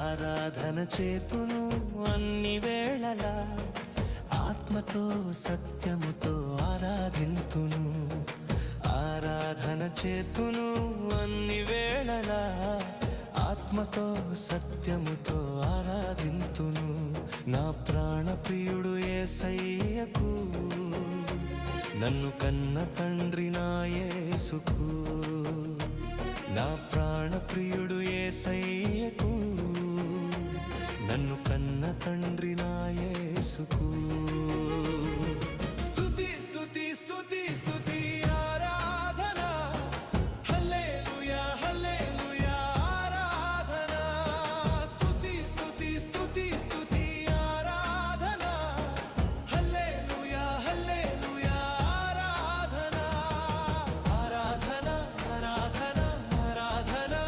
ఆరాధన చేతును అన్ని వేళలా, ఆత్మతో సత్యముతో ఆరాధింతును. ఆరాధన చేతును అన్ని వేళలా, ఆత్మతో సత్యముతో ఆరాధింతును. నా ప్రాణ ప్రియుడు యేసయ్యకు, నన్ను కన్న తండ్రి నా యేసుకు. నా ప్రాణ ప్రియుడు యేసయ్యకు, నన్ను కన్న తండ్రి నా యేసుకు.